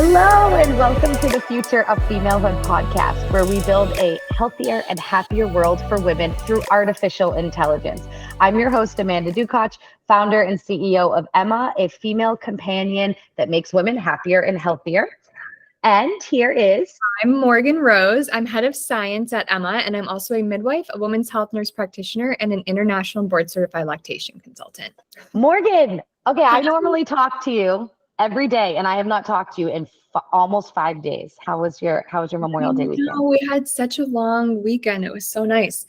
Hello, and welcome to the Future of Femalehood podcast, where we build a healthier and happier world for women through artificial intelligence. I'm your host, Amanda Dukoch, founder and CEO of Emma, a female companion that makes women happier and healthier. And here is... I'm Morgan Rose. I'm head of science at Emma, and I'm also a midwife, a women's health nurse practitioner, and an international board certified lactation consultant. Morgan, okay, I normally talk to you every day, and I have not talked to you in almost 5 days. How was your Memorial Day weekend? We had such a long weekend. It was so nice.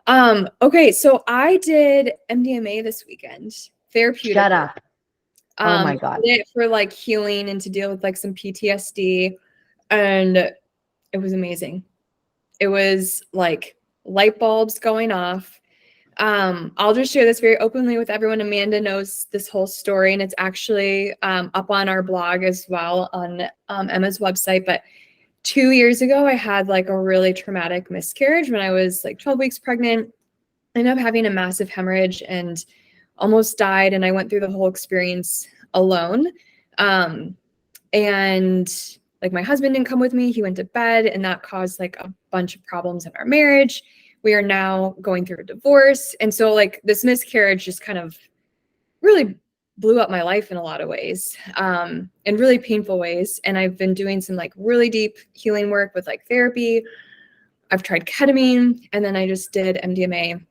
Okay, so I did MDMA this weekend. Therapeutic. Shut up. Oh my God. I did it for like healing and to deal with like some PTSD, and it was amazing. It was like light bulbs going off. I'll just share this very openly with everyone. Amanda knows this whole story, and it's actually up on our blog as well on Emma's website. But 2 years ago, I had like a really traumatic miscarriage when I was like 12 weeks pregnant. I ended up having a massive hemorrhage and almost died. And I went through the whole experience alone. And like my husband didn't come with me. He went to bed, and that caused like a bunch of problems in our marriage. We are now going through a divorce. And so like this miscarriage just kind of really blew up my life in a lot of ways, in really painful ways. And I've been doing some like really deep healing work with like therapy. I've tried ketamine, and then I just did MDMA.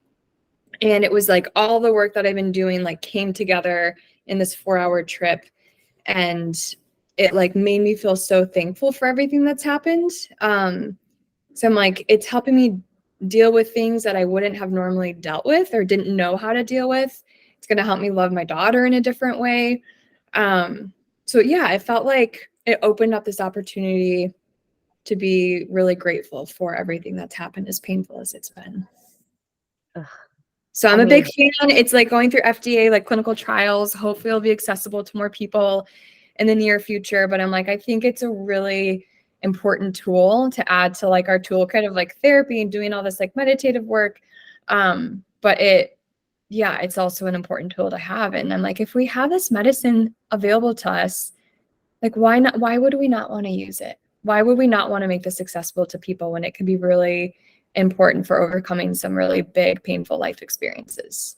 And it was like all the work that I've been doing like came together in this 4-hour trip. And it like made me feel so thankful for everything that's happened. So I'm like, it's helping me deal with things that I wouldn't have normally dealt with or didn't know how to deal with. It's going to help me love my daughter in a different way. So yeah, it felt like it opened up this opportunity to be really grateful for everything that's happened, as painful as it's been. Ugh. So I'm a big fan. It's like going through FDA, like clinical trials. Hopefully it'll be accessible to more people in the near future. But I'm like, I think it's a really important tool to add to like our toolkit of like therapy and doing all this like meditative work. But it's also an important tool to have. And I'm like, if we have this medicine available to us, like why not? Why would we not want to use it? Why would we not want to make this accessible to people when it can be really important for overcoming some really big, painful life experiences?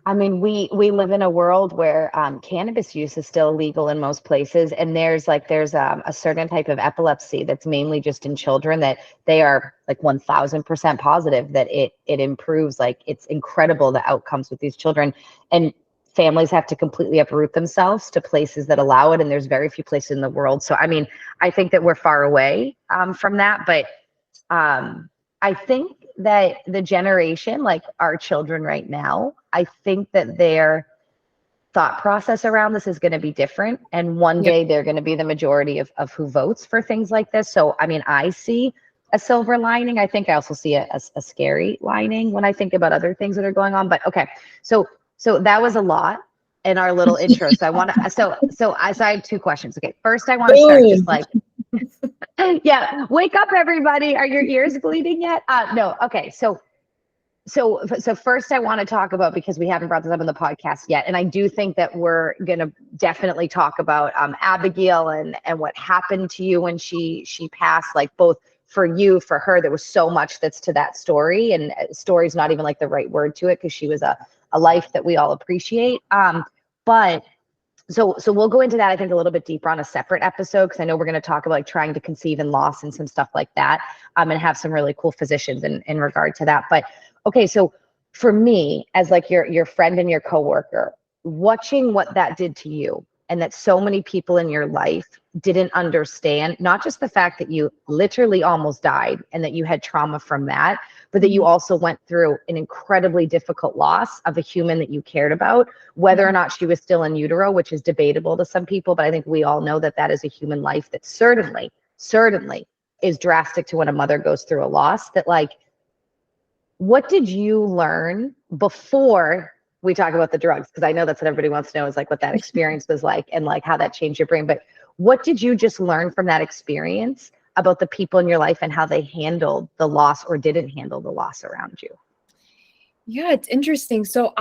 I mean, we live in a world where cannabis use is still illegal in most places, and there's a certain type of epilepsy that's mainly just in children that they are like 1000% positive that it improves. Like it's incredible the outcomes with these children, and families have to completely uproot themselves to places that allow it, and there's very few places in the world. So I mean, I think that we're far away from that, but I think that the generation, like our children right now, I think that their thought process around this is going to be different. And one day they're going to be the majority of who votes for things like this. So, I mean, I see a silver lining. I think I also see a scary lining when I think about other things that are going on. But okay, so that was a lot in our little intro. So I want to, so I have 2 questions. Okay, first I want to start just like, yeah, wake up everybody. Are your ears bleeding yet? No. Okay. So first I want to talk about, because we haven't brought this up in the podcast yet, and I do think that we're going to definitely talk about Abigail and what happened to you when she passed, like both for you, for her. There was so much that's to that story, and story's not even like the right word to it, because she was a life that we all appreciate. But So we'll go into that, I think, a little bit deeper on a separate episode, because I know we're going to talk about like trying to conceive and loss and some stuff like that, and have some really cool physicians in regard to that. But okay, so for me, as like your friend and your coworker, watching what that did to you, and that so many people in your life didn't understand, not just the fact that you literally almost died and that you had trauma from that, but that you also went through an incredibly difficult loss of a human that you cared about, whether or not she was still in utero, which is debatable to some people. But I think we all know that that is a human life that certainly is drastic to when a mother goes through a loss. That like, what did you learn before we talk about the drugs? Because I know that's what everybody wants to know, is like what that experience was like and like how that changed your brain. But what did you just learn from that experience about the people in your life and how they handled the loss or didn't handle the loss around you? Yeah, it's interesting. So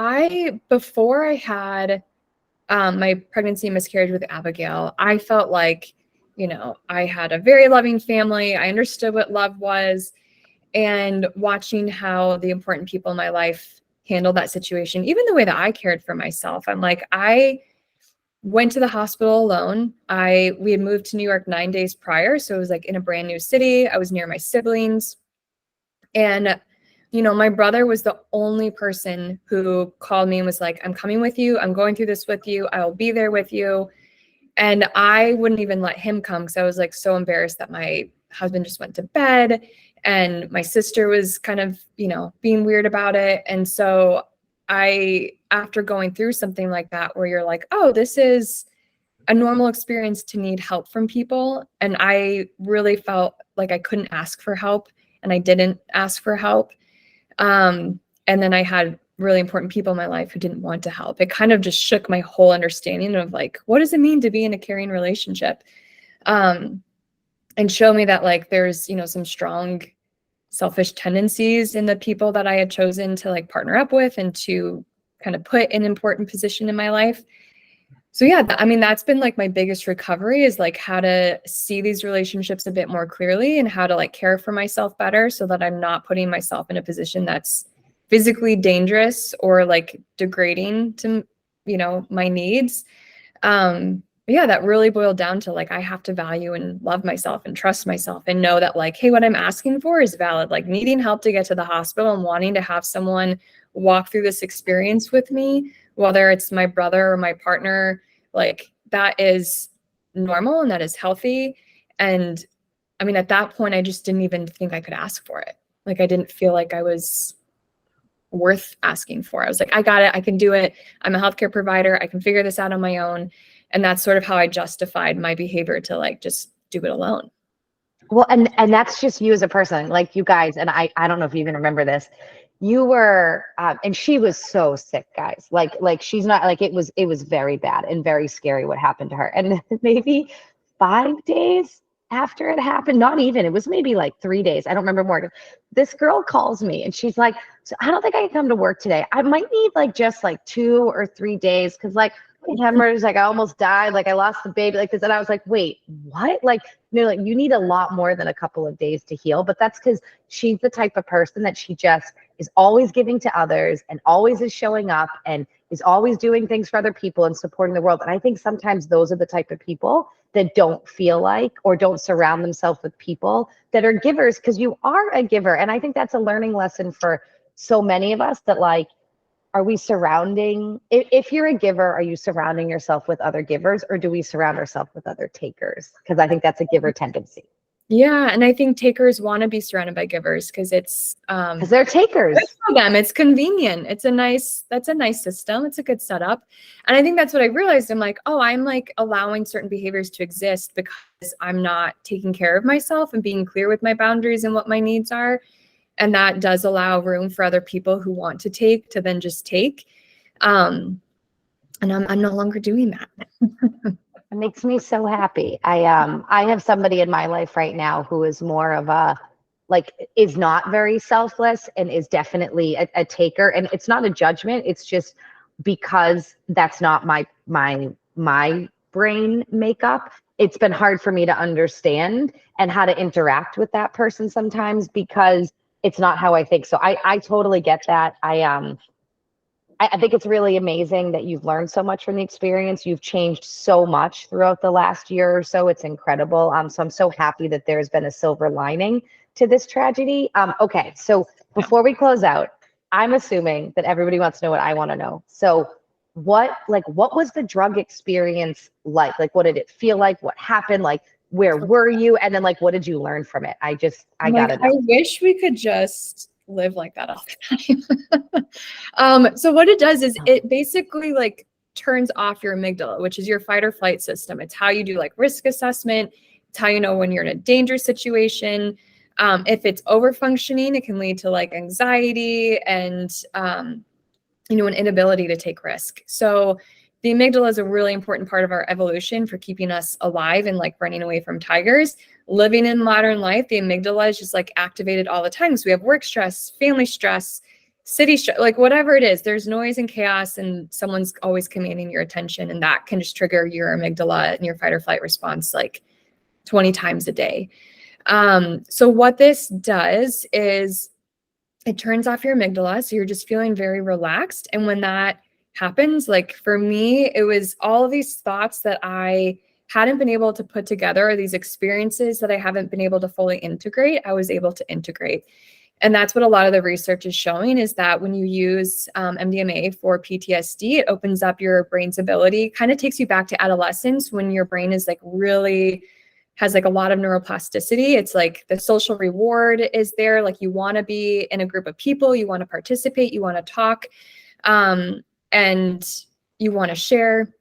before I had my pregnancy and miscarriage with Abigail, I felt like, you know, I had a very loving family. I understood what love was. And watching how the important people in my life handled that situation, even the way that I cared for myself, I'm like, I went to the hospital alone. We had moved to New York 9 days prior. So it was like in a brand new city. I was near my siblings. And, you know, my brother was the only person who called me and was like, I'm coming with you. I'm going through this with you. I will be there with you. And I wouldn't even let him come because I was like so embarrassed that my husband just went to bed and my sister was kind of, you know, being weird about it. And so after going through something like that, where you're like, oh, this is a normal experience to need help from people. And I really felt like I couldn't ask for help and I didn't ask for help. And then I had really important people in my life who didn't want to help. It kind of just shook my whole understanding of like, what does it mean to be in a caring relationship? And show me that like, there's, you know, some strong selfish tendencies in the people that I had chosen to like partner up with and to kind of put in an important position in my life. So yeah, I mean, that's been like my biggest recovery, is like how to see these relationships a bit more clearly and how to like care for myself better so that I'm not putting myself in a position that's physically dangerous or like degrading to, you know, my needs. But yeah, that really boiled down to like, I have to value and love myself and trust myself and know that like, hey, what I'm asking for is valid. Like needing help to get to the hospital and wanting to have someone walk through this experience with me, whether it's my brother or my partner, like that is normal and that is healthy. And I mean, at that point, I just didn't even think I could ask for it. Like I didn't feel like I was worth asking for. I was like, I got it. I can do it. I'm a healthcare provider. I can figure this out on my own. And that's sort of how I justified my behavior to like just do it alone. Well, and that's just you as a person, like you guys, and I don't know if you even remember this. You were, and she was so sick, guys. Like she's not like it was very bad and very scary what happened to her. And maybe 5 days after it happened, not even, it was maybe like 3 days. I don't remember more. This girl calls me and she's like, so I don't think I can come to work today. I might need like just like 2 or 3 days because like hemorrhage, like I almost died, like I lost the baby, like this. And I was like, wait, what? Like, you know, like you need a lot more than a couple of days to heal. But that's because she's the type of person that she just is always giving to others and always is showing up and is always doing things for other people and supporting the world. And I think sometimes those are the type of people that don't feel like or don't surround themselves with people that are givers, because you are a giver. And I think that's a learning lesson for so many of us, that like, are we surrounding, if you're a giver, are you surrounding yourself with other givers, or do we surround ourselves with other takers? Because I think that's a giver tendency. Yeah. And I think takers want to be surrounded by givers because it's because they're takers for them. It's convenient. That's a nice system. It's a good setup. And I think that's what I realized. I'm like, oh, I'm like allowing certain behaviors to exist because I'm not taking care of myself and being clear with my boundaries and what my needs are. And that does allow room for other people who want to take to then just take. And I'm no longer doing that. It makes me so happy. I have somebody in my life right now who is more of a, like, is not very selfless and is definitely a taker. And it's not a judgment. It's just because that's not my brain makeup. It's been hard for me to understand and how to interact with that person sometimes because it's not how I think. So I totally get that. I think it's really amazing that you've learned so much from the experience. You've changed so much throughout the last year or so. It's incredible. So I'm so happy that there's been a silver lining to this tragedy. Okay, so before we close out, I'm assuming that everybody wants to know what I want to know. So what was the drug experience like? Like, what did it feel like? What happened? Like, where were you? And then like, what did you learn from it? I gotta know. I wish we could just live like that all the time. So what it does is it basically like turns off your amygdala, which is your fight or flight system. It's how you do like risk assessment. It's how you know when you're in a dangerous situation. If it's over functioning, it can lead to like anxiety and an inability to take risk. So the amygdala is a really important part of our evolution for keeping us alive and like running away from tigers. Living in modern life, the amygdala is just like activated all the time. So we have work stress, family stress, like whatever it is, there's noise and chaos and someone's always commanding your attention, and that can just trigger your amygdala and your fight or flight response like 20 times a day. So what this does is it turns off your amygdala. So you're just feeling very relaxed. And when that happens, like for me, it was all of these thoughts that I hadn't been able to put together, or these experiences that I haven't been able to fully integrate, I was able to integrate. And that's what a lot of the research is showing, is that when you use MDMA for PTSD, it opens up your brain's ability, kind of takes you back to adolescence when your brain is like really has like a lot of neuroplasticity. It's like the social reward is there. Like you want to be in a group of people, you want to participate, you want to talk, and you want to share.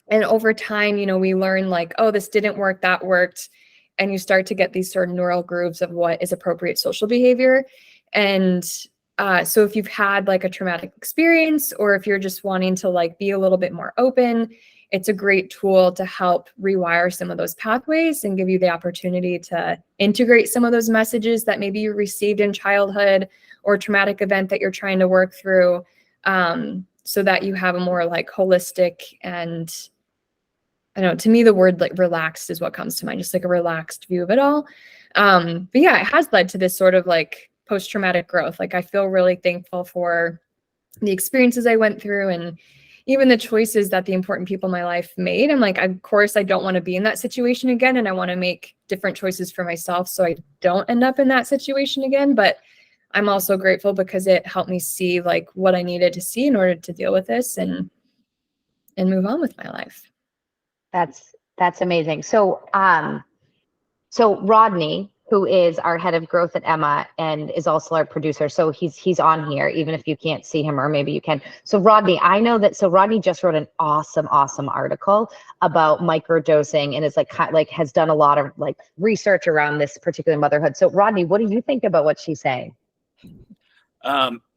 And over time, you know, we learn like, oh, this didn't work, that worked. And you start to get these sort of neural grooves of what is appropriate social behavior. And so if you've had like a traumatic experience, or if you're just wanting to like be a little bit more open, it's a great tool to help rewire some of those pathways and give you the opportunity to integrate some of those messages that maybe you received in childhood or traumatic event that you're trying to work through, so that you have a more like holistic, and I don't know, to me, the word like relaxed is what comes to mind, just like a relaxed view of it all. But yeah, it has led to this sort of like post-traumatic growth. Like I feel really thankful for the experiences I went through, and even the choices that the important people in my life made. I'm like, of course, I don't want to be in that situation again. And I want to make different choices for myself so I don't end up in that situation again. But I'm also grateful because it helped me see like what I needed to see in order to deal with this and move on with my life. That's amazing. So Rodney, who is our head of growth at Emma and is also our producer, so he's on here, even if you can't see him, or maybe you can. So Rodney, I know that. So Rodney just wrote an awesome article about microdosing, and is like has done a lot of like research around this particular motherhood. So Rodney, what do you think about what she's saying?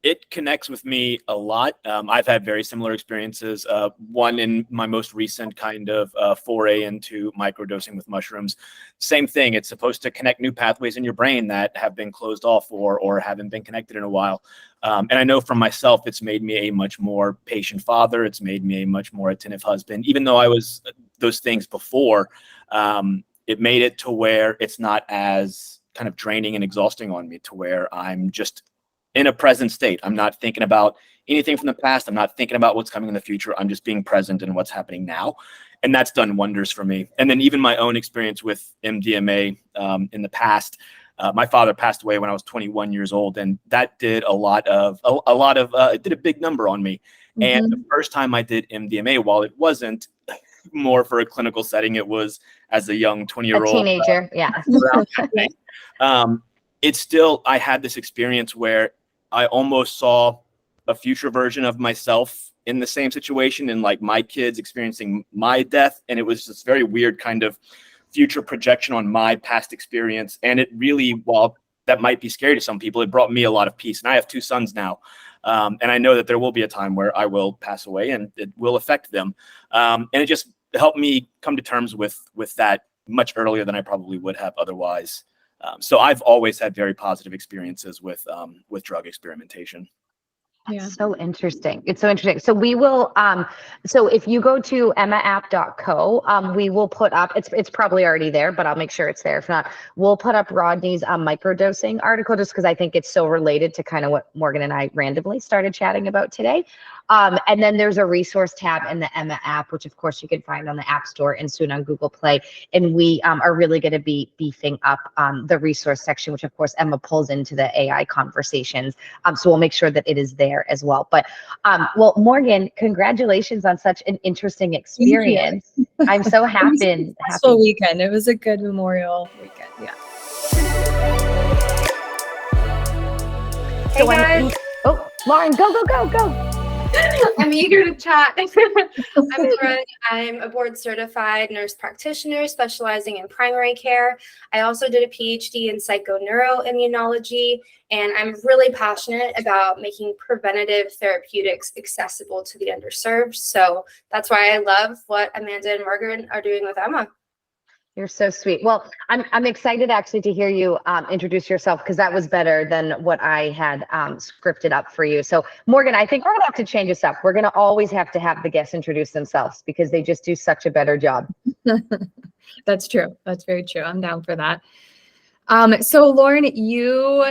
It connects with me a lot. I've had very similar experiences. One in my most recent kind of foray into microdosing with mushrooms. Same thing. It's supposed to connect new pathways in your brain that have been closed off or haven't been connected in a while. And I know for myself, it's made me a much more patient father. It's made me a much more attentive husband. Even though I was those things before, it made it to where it's not as kind of draining and exhausting on me, to where I'm just in a present state. I'm not thinking about anything from the past. I'm not thinking about what's coming in the future. I'm just being present in what's happening now. And that's done wonders for me. And then even my own experience with MDMA in the past, my father passed away when I was 21 years old. And that did it did a big number on me. Mm-hmm. And the first time I did MDMA, while it wasn't more for a clinical setting, it was as a young 20-year-old. A teenager, yeah. It's still, I had this experience where I almost saw a future version of myself in the same situation, and like my kids experiencing my death. And it was this very weird kind of future projection on my past experience. And it really, while that might be scary to some people, it brought me a lot of peace. And I have 2 sons now. And I know that there will be a time where I will pass away and it will affect them. And it just helped me come to terms with that much earlier than I probably would have otherwise. So I've always had very positive experiences with drug experimentation. Yeah. So interesting. It's so interesting. So we will, so if you go to emmaapp.co, we will put up, it's probably already there, but I'll make sure it's there. If not, we'll put up Rodney's microdosing article, just because I think it's so related to kind of what Morgan and I randomly started chatting about today. And then there's a resource tab in the Emma app, which of course you can find on the App Store and soon on Google Play. And we are really going to be beefing up the resource section, which of course Emma pulls into the AI conversations. So we'll make sure that it is there as well. But well, Morgan, congratulations on such an interesting experience. I'm so happy. It was a successful weekend. It was a good Memorial weekend. Yeah. So hey guys. Lauren, go. I'm eager to chat. I'm Lauren. I'm a board certified nurse practitioner specializing in primary care. I also did a PhD in psychoneuroimmunology, and I'm really passionate about making preventative therapeutics accessible to the underserved. So that's why I love what Amanda and Margaret are doing with Emma. You're so sweet. Well, I'm excited actually to hear you introduce yourself, because that was better than what I had scripted up for you. So Morgan, I think we're gonna have to change this up. We're gonna always have to have the guests introduce themselves, because they just do such a better job. That's true. That's very true. I'm down for that. So Lauren, you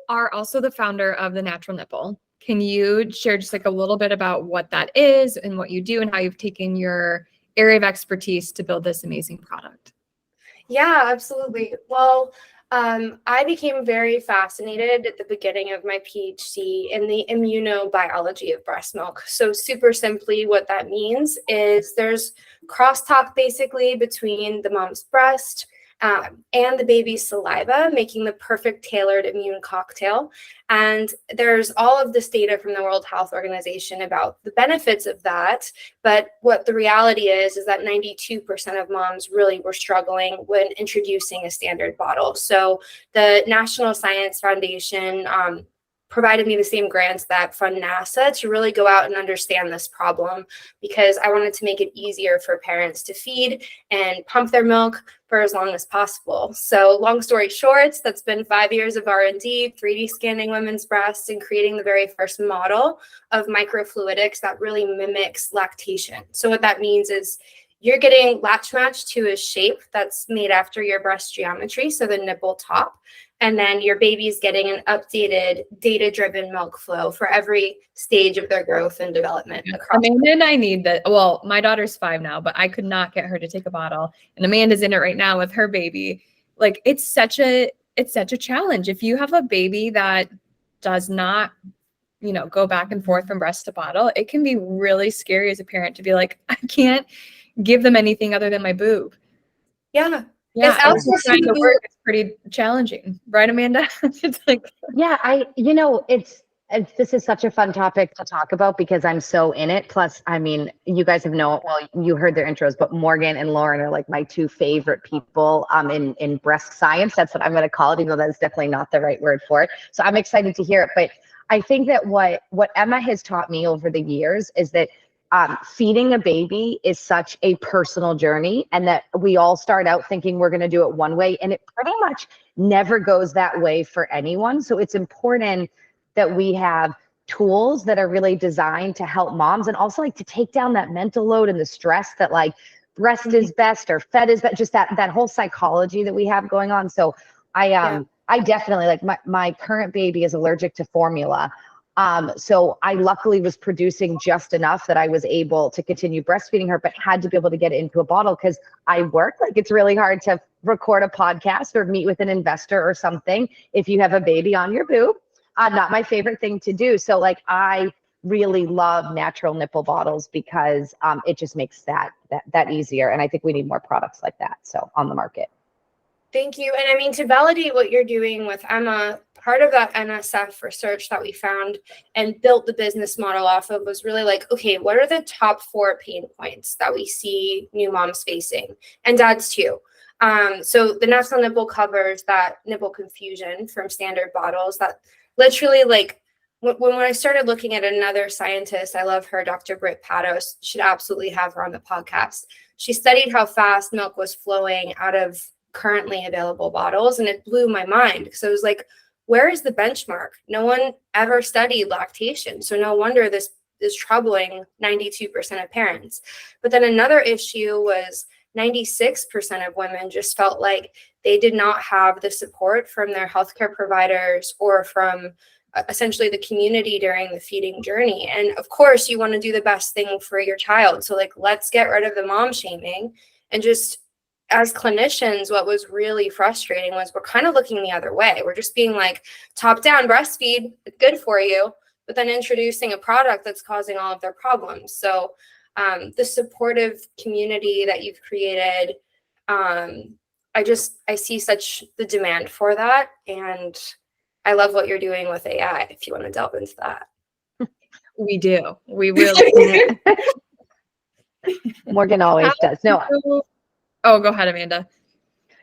are also the founder of the Natural Nipple. Can you share just like a little bit about what that is and what you do and how you've taken your area of expertise to build this amazing product? Yeah, absolutely. Well, I became very fascinated at the beginning of my PhD in the immunobiology of breast milk. So super simply, what that means is there's crosstalk basically between the mom's breast and the baby's saliva, making the perfect tailored immune cocktail. And there's all of this data from the World Health Organization about the benefits of that. But what the reality is that 92% of moms really were struggling when introducing a standard bottle. So the National Science Foundation provided me the same grants that fund NASA to really go out and understand this problem, because I wanted to make it easier for parents to feed and pump their milk for as long as possible. So long story short, that's been 5 years of R&D, 3D scanning women's breasts, and creating the very first model of microfluidics that really mimics lactation. So what that means is you're getting latch matched to a shape that's made after your breast geometry, so the nipple top. And then your baby's getting an updated data-driven milk flow for every stage of their growth and development. Amanda and I need that. Well, my daughter's 5 now, but I could not get her to take a bottle. And Amanda's in it right now with her baby. Like it's such a challenge. If you have a baby that does not, go back and forth from breast to bottle, it can be really scary as a parent to be like, I can't give them anything other than my boob. Yeah. Yeah, it's also trying to work. It's pretty challenging, right, Amanda? It's like, Yeah, this is such a fun topic to talk about, because I'm so in it. Plus, I mean, you guys have known, well, you heard their intros, but Morgan and Lauren are like my two favorite people in breast science. That's what I'm going to call it, even though that's definitely not the right word for it. So I'm excited to hear it. But I think that what Emma has taught me over the years is that feeding a baby is such a personal journey, and that we all start out thinking we're going to do it one way, and it pretty much never goes that way for anyone. So it's important that we have tools that are really designed to help moms, and also like to take down that mental load and the stress that like breast is best or fed is best, just that whole psychology that we have going on. So I definitely, like, my current baby is allergic to formula. So I luckily was producing just enough that I was able to continue breastfeeding her, but had to be able to get it into a bottle, because I work. Like, it's really hard to record a podcast or meet with an investor or something if you have a baby on your boob. Not my favorite thing to do. So like, I really love natural nipple bottles, because it just makes that easier. And I think we need more products like that, so on the market. Thank you. And I mean, to validate what you're doing with Emma, part of that NSF research that we found and built the business model off of was really like, okay, what are the top 4 pain points that we see new moms facing, and dads too? So the Natural Nipple covers that nipple confusion from standard bottles that literally, like, when I started looking at another scientist, I love her, Dr. Britt Pados, should absolutely have her on the podcast. She studied how fast milk was flowing out of currently available bottles, and it blew my mind, because I was like, where is the benchmark? No one ever studied lactation, so no wonder this is troubling 92% of parents. But then another issue was 96% of women just felt like they did not have the support from their healthcare providers or from essentially the community during the feeding journey. And of course, you want to do the best thing for your child, so like, let's get rid of the mom shaming. And just as clinicians, what was really frustrating was we're kind of looking the other way. We're just being like, top down, breastfeed, it's good for you, but then introducing a product that's causing all of their problems. So the supportive community that you've created, I see such the demand for that. And I love what you're doing with AI, if you want to delve into that. we do. We really Morgan always does. No. Oh, go ahead, Amanda.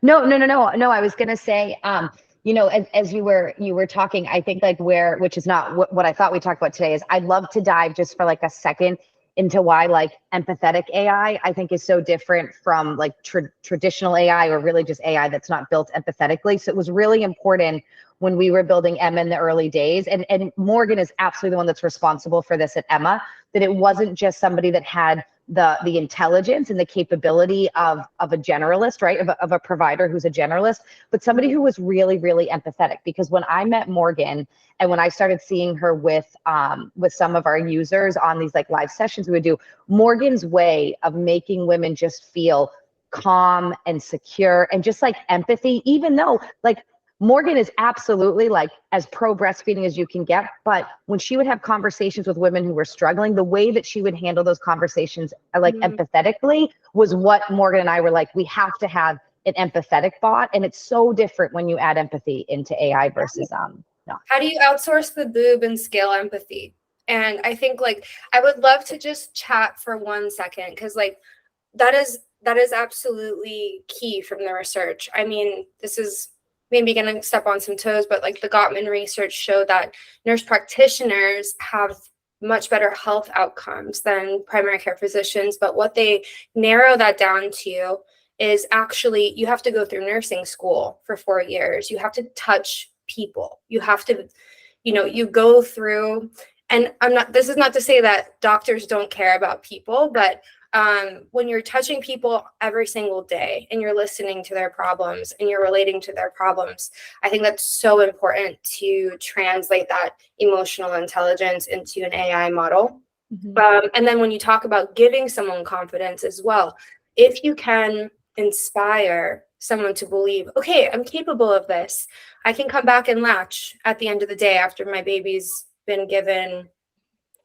No. I was gonna say, as you were talking, I think like which is not what I thought we talked about today, is I'd love to dive just for like a second into why like empathetic AI, I think is so different from like traditional AI, or really just AI that's not built empathetically. So it was really important when we were building Emma in the early days, and Morgan is absolutely the one that's responsible for this at Emma, that it wasn't just somebody that had the intelligence and the capability of a generalist, right? Of a provider who's a generalist, but somebody who was really, really empathetic. Because when I met Morgan and when I started seeing her with some of our users on these like live sessions we would do, Morgan's way of making women just feel calm and secure and just like empathy, even though like Morgan is absolutely like as pro breastfeeding as you can get, but when she would have conversations with women who were struggling, the way that she would handle those conversations like empathetically was what Morgan and I were like, we have to have an empathetic bot. And it's so different when you add empathy into AI versus no. How do you outsource the boob and scale empathy? And I think like I would love to just chat for 1 second, because like that is absolutely key from the research. I mean, this is maybe going to step on some toes, but like the Gottman research showed that nurse practitioners have much better health outcomes than primary care physicians. But what they narrow that down to is actually you have to go through nursing school for 4 years. You have to touch people. You have to, you go through, and this is not to say that doctors don't care about people, but when you're touching people every single day and you're listening to their problems and you're relating to their problems, I think that's so important to translate that emotional intelligence into an AI model. And then when you talk about giving someone confidence as well, if you can inspire someone to believe, okay, I'm capable of this. I can come back and latch at the end of the day after my baby's been given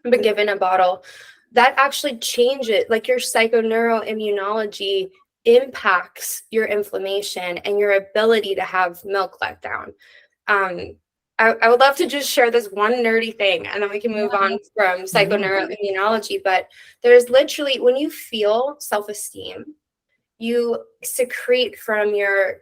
a bottle. That actually changes, like your psychoneuroimmunology impacts your inflammation and your ability to have milk let down. I would love to just share this one nerdy thing, and then we can move on from psychoneuroimmunology. But there's literally, when you feel self-esteem, you secrete from your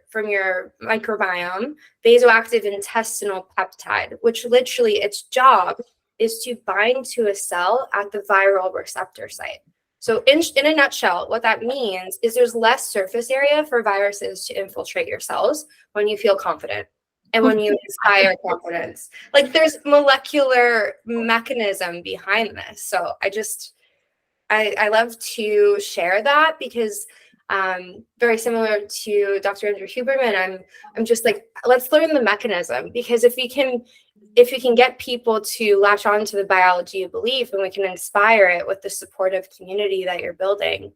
microbiome vasoactive intestinal peptide, which literally its job is to bind to a cell at the viral receptor site. So in a nutshell, what that means is there's less surface area for viruses to infiltrate your cells when you feel confident and when you inspire confidence. Like there's molecular mechanism behind this. So I love to share that, because very similar to Dr. Andrew Huberman, I'm just like, let's learn the mechanism, because if we can get people to latch on to the biology of belief and we can inspire it with the supportive community that you're building,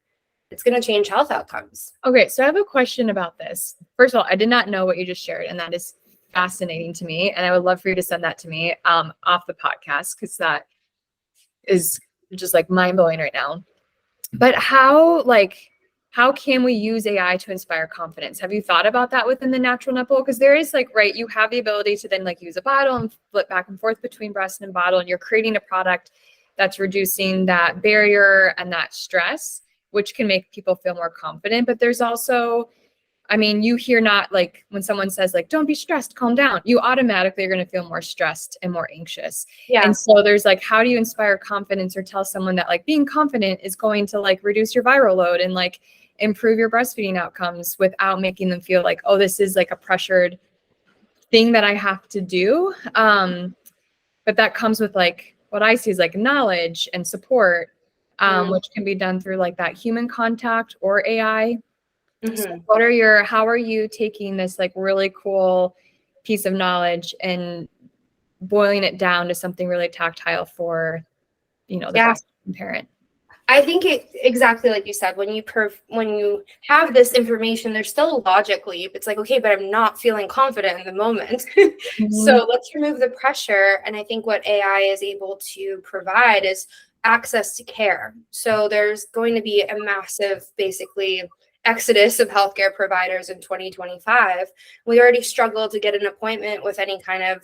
it's going to change health outcomes. Okay, so I have a question about this. First of all, I did not know what you just shared, and that is fascinating to me. And I would love for you to send that to me off the podcast, because that is just like mind blowing right now. But how can we use AI to inspire confidence? Have you thought about that within the Natural Nipple? Because there is like, right, you have the ability to then like use a bottle and flip back and forth between breast and bottle, and you're creating a product that's reducing that barrier and that stress, which can make people feel more confident. But there's also, I mean, you hear not like when someone says like, don't be stressed, calm down, you automatically are going to feel more stressed and more anxious. Yeah. And so there's like, how do you inspire confidence or tell someone that like being confident is going to like reduce your viral load and like improve your breastfeeding outcomes without making them feel like, oh, this is like a pressured thing that I have to do. But that comes with like, what I see is like knowledge and support, which can be done through like that human contact or AI. So how are you taking this like really cool piece of knowledge and boiling it down to something really tactile for, the breastfeeding parent? I think it exactly like you said, when you have this information, there's still a logic leap. It's like, okay, but I'm not feeling confident in the moment. So let's remove the pressure. And I think what AI is able to provide is access to care. So there's going to be a massive, basically, exodus of healthcare providers in 2025. We already struggle to get an appointment with any kind of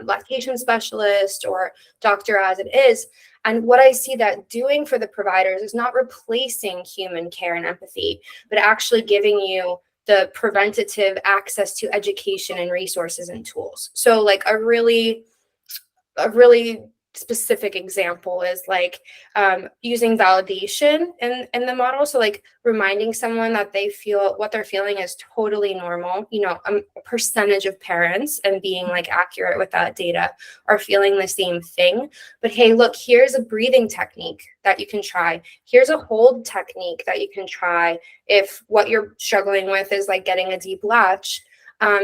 lactation specialist or doctor as it is. And what I see that doing for the providers is not replacing human care and empathy, but actually giving you the preventative access to education and resources and tools. So like a really specific example is like using validation in the model. So like reminding someone that they feel what they're feeling is totally normal. You know, a percentage of parents, and being like accurate with that data, are feeling the same thing. But hey, look, here's a breathing technique that you can try. Here's a hold technique that you can try if what you're struggling with is like getting a deep latch.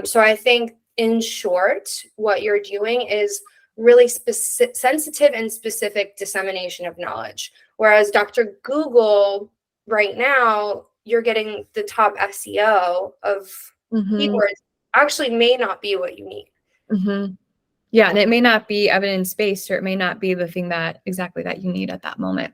So I think in short, what you're doing is really sensitive and specific dissemination of knowledge. Whereas Dr. Google right now, you're getting the top SEO of keywords, actually may not be what you need. Yeah, and it may not be evidence-based, or it may not be the thing that exactly that you need at that moment.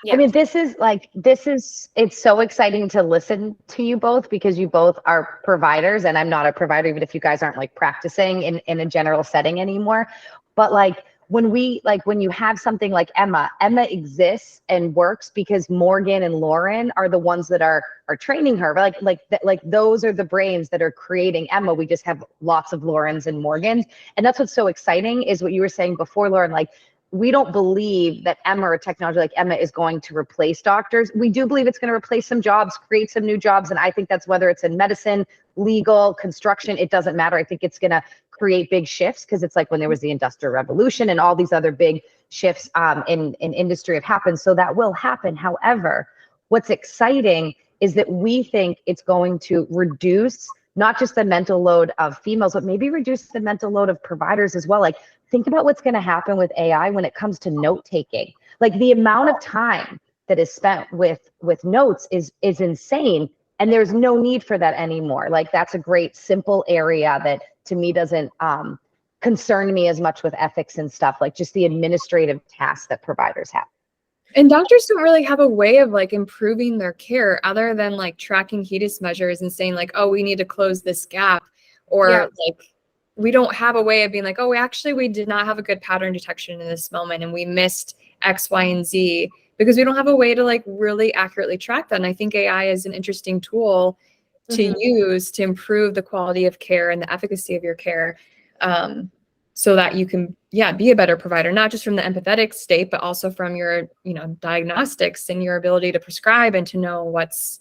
Yeah. I mean, it's so exciting to listen to you both, because you both are providers, and I'm not a provider, even if you guys aren't like practicing in a general setting anymore. But like when you have something like Emma exists and works because Morgan and Lauren are the ones that are training her. Like those are the brains that are creating Emma. We just have lots of Laurens and Morgans. And that's what's so exciting, is what you were saying before, Lauren, like, we don't believe that Emma or technology like Emma is going to replace doctors. We do believe it's going to replace some jobs, create some new jobs. And I think that's whether it's in medicine, legal, construction, it doesn't matter. I think it's going to create big shifts, because it's like when there was the Industrial Revolution and all these other big shifts in industry have happened. So that will happen. However, what's exciting is that we think it's going to reduce not just the mental load of females, but maybe reduce the mental load of providers as well. Like, think about what's going to happen with AI when it comes to note taking. Like, the amount of time that is spent with notes is insane, and there's no need for that anymore. Like, that's a great simple area that to me doesn't concern me as much with ethics and stuff, like just the administrative tasks that providers have. And doctors don't really have a way of like improving their care other than like tracking HEDIS measures and saying like, oh, we need to close this gap, or like, we don't have a way of being like, oh, we did not have a good pattern detection in this moment, and we missed X, Y, and Z, because we don't have a way to like really accurately track that. And I think AI is an interesting tool to use to improve the quality of care and the efficacy of your care, so that you can, be a better provider, not just from the empathetic state, but also from your, diagnostics and your ability to prescribe and to know what's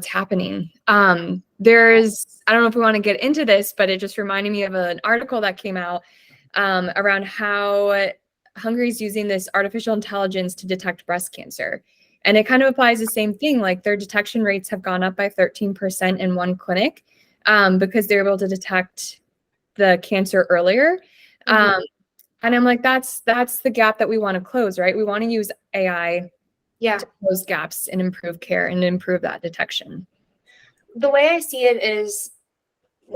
happening. I don't know if we want to get into this, but it just reminded me of an article that came out around how Hungary's using this artificial intelligence to detect breast cancer. And it kind of applies the same thing. Like, their detection rates have gone up by 13% in one clinic because they're able to detect the cancer earlier. And I'm like, that's the gap that we want to close, right? We want to use AI to close gaps and improve care and improve that detection. The way I see it is,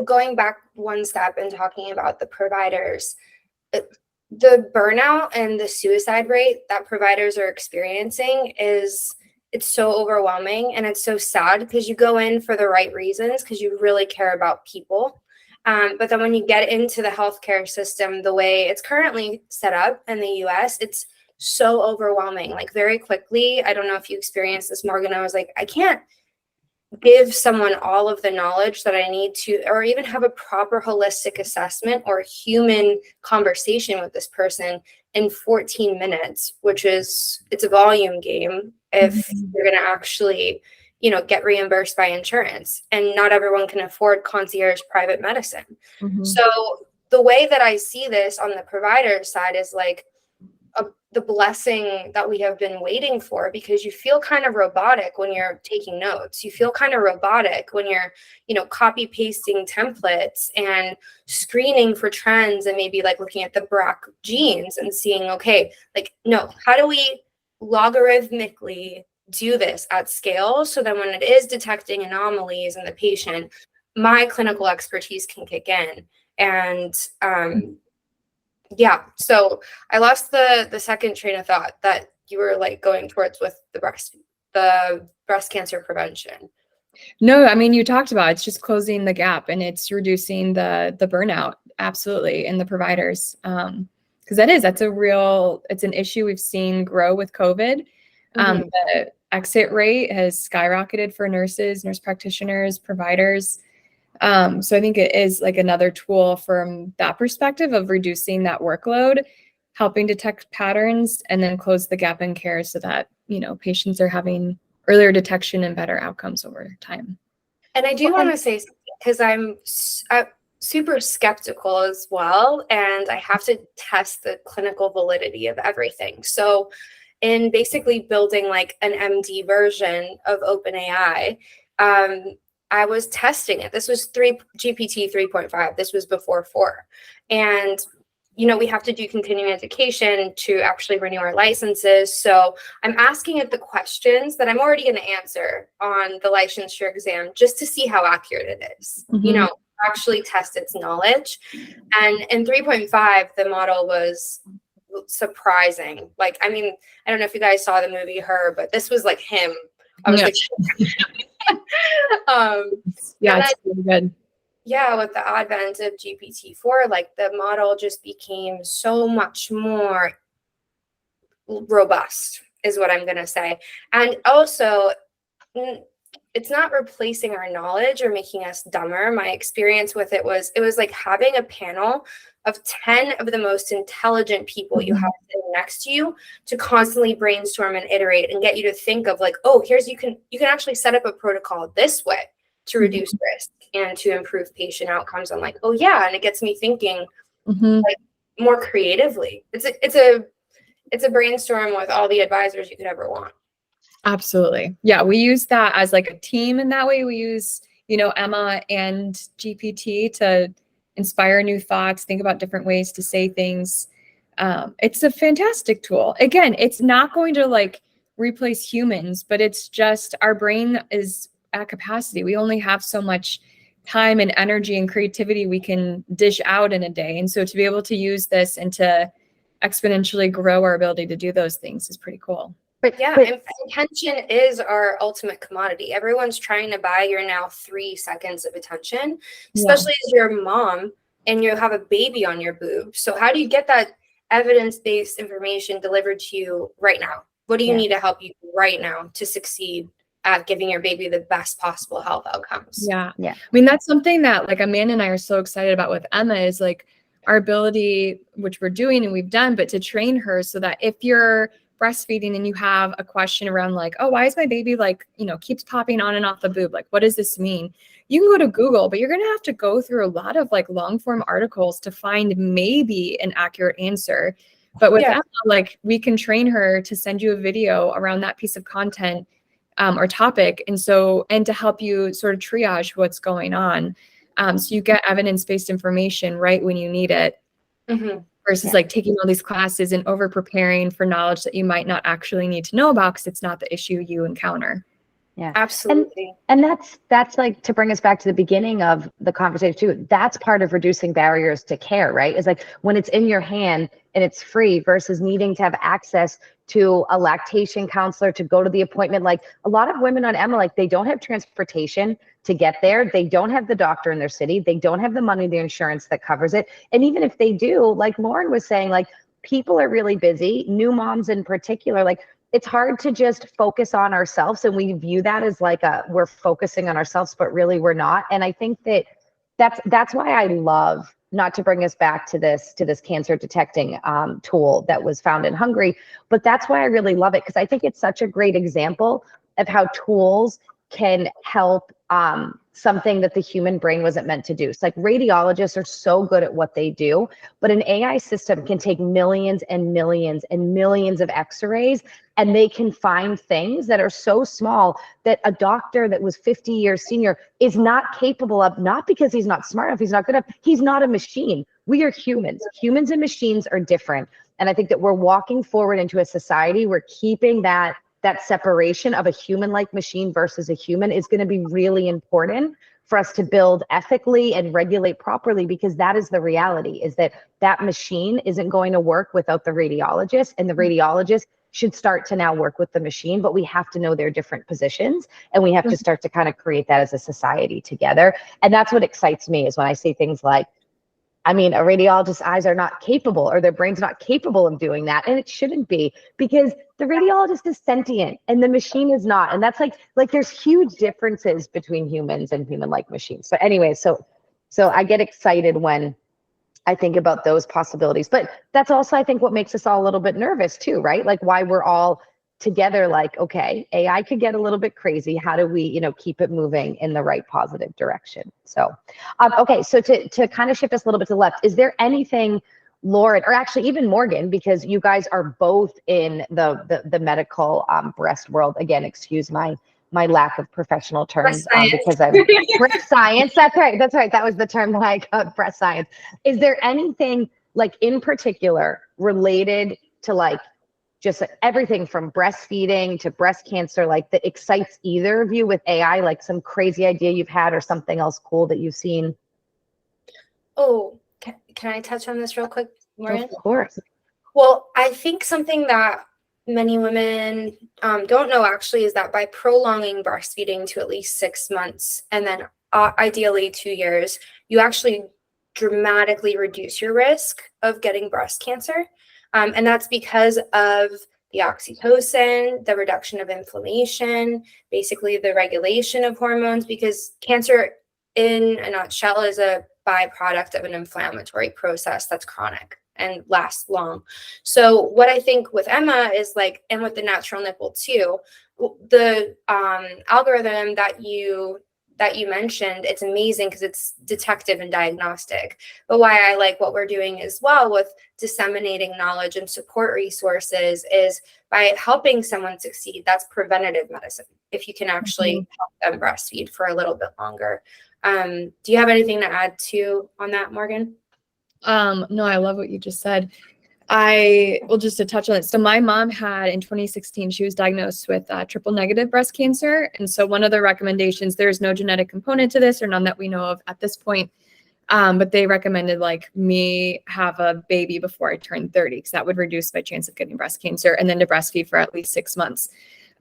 going back one step and talking about the providers, the burnout and the suicide rate that providers are experiencing it's so overwhelming, and it's so sad, because you go in for the right reasons, because you really care about people. But then when you get into the healthcare system, the way it's currently set up in the US, it's so overwhelming. Like, very quickly, I don't know if you experienced this, Morgan, I was like, I can't give someone all of the knowledge that I need to, or even have a proper holistic assessment or human conversation with this person in 14 minutes, which is, it's a volume game if you're going to actually, get reimbursed by insurance, and not everyone can afford concierge private medicine. So the way that I see this on the provider side is like the blessing that we have been waiting for, because you feel kind of robotic when you're taking notes. You feel kind of robotic when you're, copy pasting templates and screening for trends, and maybe like looking at the BRCA genes and seeing, okay, like, no, how do we logarithmically do this at scale, so that when it is detecting anomalies in the patient, my clinical expertise can kick in. And so I lost the second train of thought that you were like going towards with the breast cancer prevention. No, I mean, you talked about it's just closing the gap, and it's reducing the burnout, absolutely, in the providers. Because it's an issue we've seen grow with COVID. The exit rate has skyrocketed for nurses, nurse practitioners, providers. So I think it is like another tool from that perspective of reducing that workload. helping detect patterns and then close the gap in care so that, patients are having earlier detection and better outcomes over time. And I do want to say, because I'm super skeptical as well, and I have to test the clinical validity of everything. So in basically building like an MD version of OpenAI, I was testing it. This was GPT 3.5. This was before 4. And we have to do continuing education to actually renew our licenses. So I'm asking it the questions that I'm already going to answer on the licensure exam just to see how accurate it is, actually test its knowledge. And in 3.5, the model was surprising. Like, I mean, I don't know if you guys saw the movie Her, but this was like him. I was like, yeah, it's really good. Yeah, with the advent of GPT-4, like the model just became so much more robust, is what I'm going to say. And also, it's not replacing our knowledge or making us dumber. My experience with it was like having a panel of 10 of the most intelligent people you have sitting next to you to constantly brainstorm and iterate and get you to think of like, oh, you can actually set up a protocol this way to reduce risk and to improve patient outcomes. I'm like, oh yeah, and it gets me thinking like more creatively. It's a brainstorm with all the advisors you could ever want. Absolutely. Yeah, we use that as like a team in that way. We use, Emma and GPT to inspire new thoughts, think about different ways to say things. It's a fantastic tool. Again, it's not going to like replace humans, but it's just our brain is at capacity. We only have so much time and energy and creativity we can dish out in a day. And so to be able to use this and to exponentially grow our ability to do those things is pretty cool. But attention is our ultimate commodity. Everyone's trying to buy your now 3 seconds of attention, especially as you're a mom and you have a baby on your boob. So how do you get that evidence-based information delivered to you right now? What do you need to help you right now to succeed at giving your baby the best possible health outcomes? Yeah. I mean, that's something that like Amanda and I are so excited about with Emma is like our ability, which we're doing and we've done, but to train her so that if you're breastfeeding and you have a question around like, oh, why is my baby like, keeps popping on and off the boob? Like, what does this mean? You can go to Google, but you're going to have to go through a lot of like long form articles to find maybe an accurate answer. But with Emma, like we can train her to send you a video around that piece of content or topic. And to help you sort of triage what's going on. So you get evidence-based information right when you need it. Versus like taking all these classes and over preparing for knowledge that you might not actually need to know about because it's not the issue you encounter. Yeah, absolutely. And that's like to bring us back to the beginning of the conversation too. That's part of reducing barriers to care, right? It's like when it's in your hand and it's free versus needing to have access to a lactation counselor to go to the appointment. Like a lot of women on Emma, like they don't have transportation to get there. They don't have the doctor in their city. They don't have the money, the insurance that covers it. And even if they do, like Lauren was saying, like people are really busy, new moms in particular, like it's hard to just focus on ourselves. And we view that as like we're focusing on ourselves, but really we're not. And I think that's why I love, not to bring us back to this cancer detecting tool that was found in Hungary, but that's why I really love it. Cause I think it's such a great example of how tools can help something that the human brain wasn't meant to do. It's like radiologists are so good at what they do, but an AI system can take millions and millions and millions of x-rays, and they can find things that are so small that a doctor that was 50 years senior is not capable of, not because he's not smart enough, he's not good enough, he's not a machine. We are humans. Humans and machines are different. And I think that we're walking forward into a society where keeping that separation of a human-like machine versus a human is going to be really important for us to build ethically and regulate properly, because that is the reality, is that machine isn't going to work without the radiologist, and the radiologist should start to now work with the machine, but we have to know their different positions, and we have to start to kind of create that as a society together. And that's what excites me, is when I see things like, I mean, a radiologist's eyes are not capable, or their brain's not capable of doing that. And it shouldn't be, because the radiologist is sentient and the machine is not. And that's like there's huge differences between humans and human-like machines. But anyway, so I get excited when I think about those possibilities. But that's also, I think, what makes us all a little bit nervous too, right? Like why we're all together, like, okay, AI could get a little bit crazy. How do we, keep it moving in the right positive direction? So, okay, so to kind of shift us a little bit to the left, is there anything, Lauren, or actually even Morgan, because you guys are both in the medical breast world. Again, excuse my lack of professional terms because I'm breast science. That's right. That was the term that I got, breast science. Is there anything like in particular related to like just everything from breastfeeding to breast cancer, like that excites either of you with AI, like some crazy idea you've had or something else cool that you've seen? Oh, can I touch on this real quick, Lauren? Of course. Well, I think something that many women don't know actually is that by prolonging breastfeeding to at least 6 months and then ideally 2 years, you actually dramatically reduce your risk of getting breast cancer. And that's because of the oxytocin, the reduction of inflammation, basically the regulation of hormones, because cancer in a nutshell is a byproduct of an inflammatory process that's chronic and lasts long. So what I think with Emma is like, and with the Natural Nipple too, the algorithm that you mentioned, it's amazing because it's detective and diagnostic. But why I like what we're doing as well with disseminating knowledge and support resources is by helping someone succeed. That's preventative medicine. If you can actually help them breastfeed for a little bit longer. Do you have anything to add on that, Morgan? No, I love what you just said. Just to touch on it. So my mom had in 2016, she was diagnosed with triple negative breast cancer. And so one of the recommendations, there's no genetic component to this or none that we know of at this point. But they recommended like me have a baby before I turned 30, because that would reduce my chance of getting breast cancer, and then to breastfeed for at least 6 months.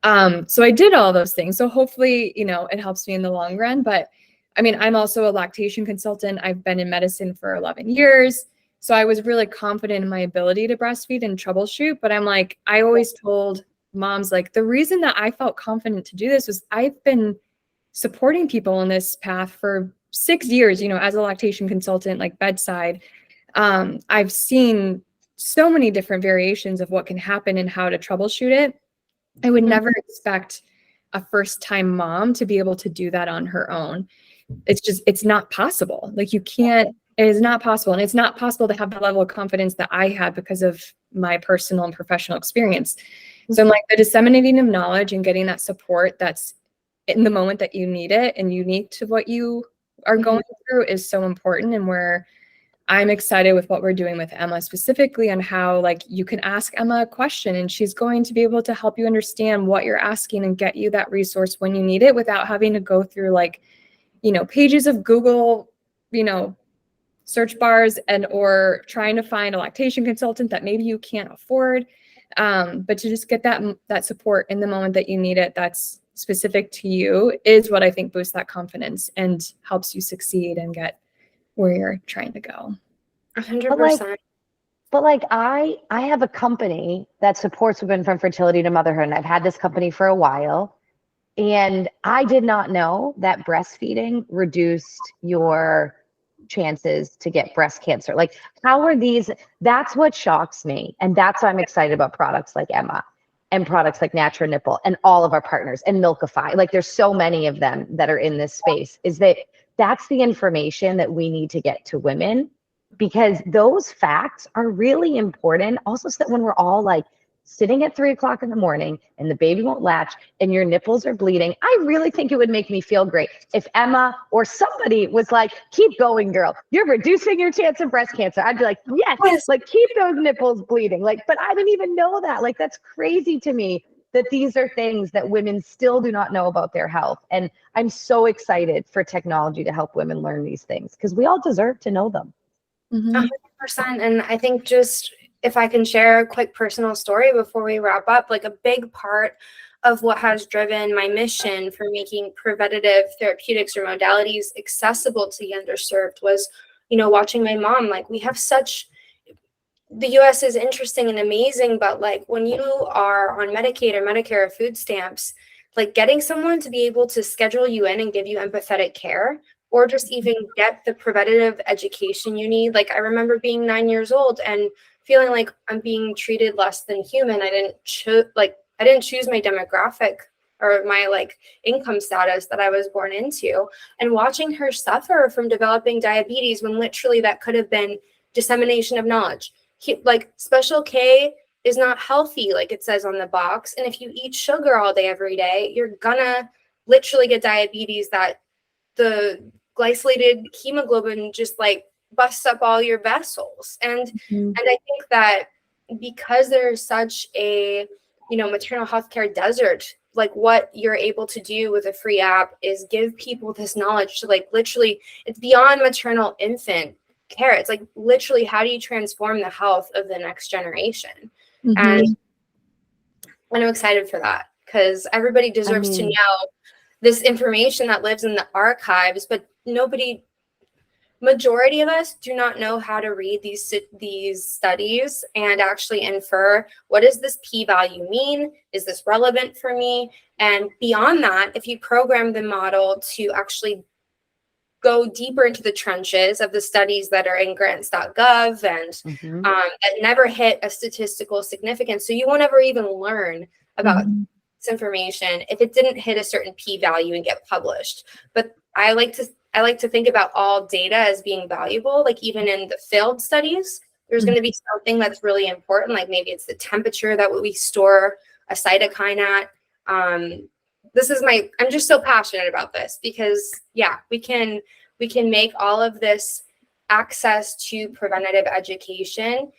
So I did all those things. So hopefully, it helps me in the long run. But I mean, I'm also a lactation consultant. I've been in medicine for 11 years. So I was really confident in my ability to breastfeed and troubleshoot. But I'm like, I always told moms, like, the reason that I felt confident to do this was I've been supporting people on this path for 6 years, as a lactation consultant, like bedside. I've seen so many different variations of what can happen and how to troubleshoot it. I would never expect a first-time mom to be able to do that on her own. It's not possible. Like it is not possible. And it's not possible to have the level of confidence that I had because of my personal and professional experience. So I'm like, the disseminating of knowledge and getting that support that's in the moment that you need it and unique to what you are going through is so important. And I'm excited with what we're doing with Emma, specifically on how like you can ask Emma a question and she's going to be able to help you understand what you're asking and get you that resource when you need it without having to go through like, pages of Google, search bars or trying to find a lactation consultant that maybe you can't afford. But to just get that support in the moment that you need it, that's specific to you, is what I think boosts that confidence and helps you succeed and get where you're trying to go. 100%. But like I have a company that supports women from fertility to motherhood, and I've had this company for a while. And I did not know that breastfeeding reduced your chances to get breast cancer. Like, how are these? That's what shocks me. And that's why I'm excited about products like Emma and products like Natural Nipple and all of our partners and Milkify. Like, there's so many of them that are in this space, is that that's the information that we need to get to women, because those facts are really important. Also, so that when we're all like sitting at 3 o'clock in the morning and the baby won't latch and your nipples are bleeding, I really think it would make me feel great if Emma or somebody was like, keep going, girl. You're reducing your chance of breast cancer. I'd be like, yes, like keep those nipples bleeding. Like, but I didn't even know that. Like, that's crazy to me that these are things that women still do not know about their health. And I'm so excited for technology to help women learn these things, because we all deserve to know them. 100%. And I think just if I can share a quick personal story before we wrap up, like a big part of what has driven my mission for making preventative therapeutics or modalities accessible to the underserved was, watching my mom. Like, we have the US is interesting and amazing, but like when you are on Medicaid or Medicare or food stamps, like getting someone to be able to schedule you in and give you empathetic care or just even get the preventative education you need. Like I remember being 9 years old and feeling like I'm being treated less than human. I didn't choose my demographic or my like income status that I was born into, and watching her suffer from developing diabetes when literally that could have been dissemination of knowledge. Like Special K is not healthy, like it says on the box. And if you eat sugar all day, every day, you're gonna literally get diabetes, that the glycolated hemoglobin just like busts up all your vessels. And I think that because there's such a, maternal healthcare desert, like what you're able to do with a free app is give people this knowledge to like literally, it's beyond maternal infant care. It's like literally, how do you transform the health of the next generation? And I'm excited for that because everybody deserves to know this information that lives in the archives, but majority of us do not know how to read these studies and actually infer, what does this p-value mean? Is this relevant for me? And beyond that, if you program the model to actually go deeper into the trenches of the studies that are in grants.gov and that never hit a statistical significance, so you won't ever even learn about this information if it didn't hit a certain p-value and get published. But I like to think about all data as being valuable. Like even in the failed studies, there's going to be something that's really important. Like maybe it's the temperature that we store a cytokine at. I'm just so passionate about this because we can make all of this access to preventative education.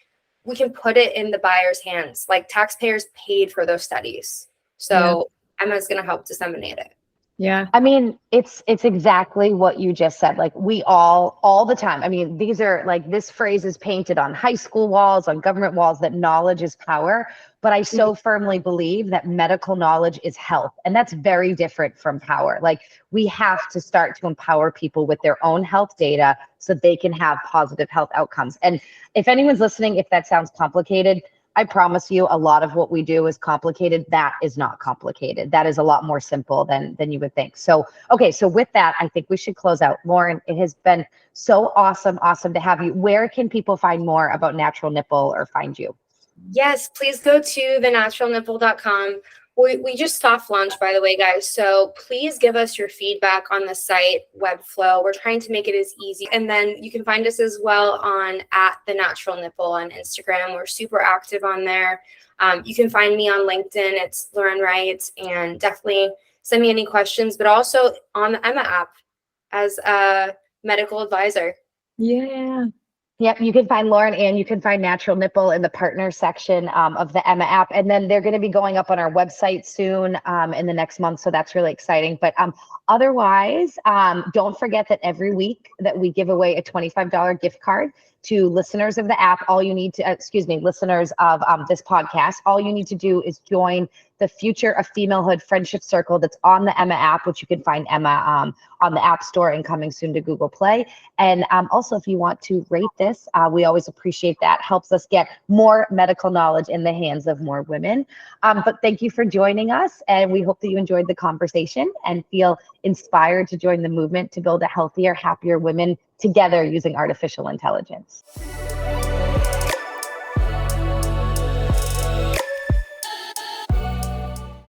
We can put it in the buyer's hands. Like taxpayers paid for those studies. So Emma's going to help disseminate it. Yeah. I mean, it's exactly what you just said. Like we all the time. I mean, these are like, this phrase is painted on high school walls, on government walls, that knowledge is power. But I so firmly believe that medical knowledge is health. And that's very different from power. Like we have to start to empower people with their own health data so they can have positive health outcomes. And if anyone's listening, if that sounds complicated, I promise you a lot of what we do is complicated. That is not complicated. That is a lot more simple than you would think. So, okay. So with that, I think we should close out. Lauren, it has been so awesome to have you. Where can people find more about Natural Nipple or find you? Yes, please go to thenaturalnipple.com. We just soft launched, by the way, guys. So please give us your feedback on the site Webflow. We're trying to make it as easy. And then you can find us as well on @thenaturalnipple on Instagram. We're super active on there. You can find me on LinkedIn. It's Lauren Wright, and definitely send me any questions, but also on the Emma app as a medical advisor. Yeah. Yep, you can find Lauren and you can find Natural Nipple in the partner section of the Emma app. And then they're going to be going up on our website soon in the next month. So that's really exciting. But otherwise, don't forget that every week that we give away a $25 gift card to listeners of the app. All you need to, listeners of this podcast, all you need to do is join the Future of Femalehood Friendship Circle that's on the Emma app, which you can find Emma on the App Store and coming soon to Google Play. And also, if you want to rate this, we always appreciate that. Helps us get more medical knowledge in the hands of more women. But thank you for joining us, and we hope that you enjoyed the conversation and feel inspired to join the movement to build a healthier, happier women together using artificial intelligence.